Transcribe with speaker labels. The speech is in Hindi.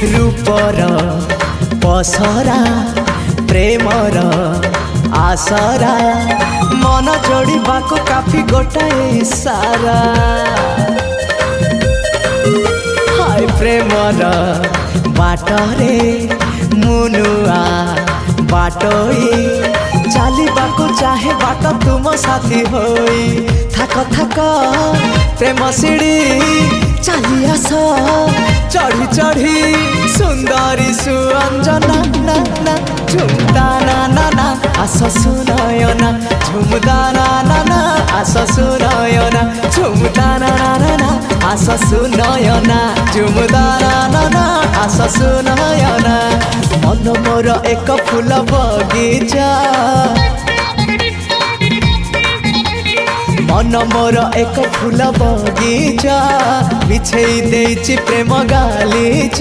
Speaker 1: रूपर पसरा प्रेमर आसरा मन जोड़ा काफी गोटाए सारा हाय प्रेमर बाटरे मुनुआ बाटोई चलवाको चाहे बाट तुम साथी होई थाक थाक प्रेम सीढ़ी चली आस चढ़ी चढ़ी सुंदरी सुअंजना ना ना झुमदा ना ना आस सुनयना झुमदा ना आस सुनयना झुमदा ना आस सुनयना झुमदा ना आस सुनयना मन मोर एक फूल बगीचा मन मोर एक फूल बगीचा बिछे देछि प्रेम गालीचा।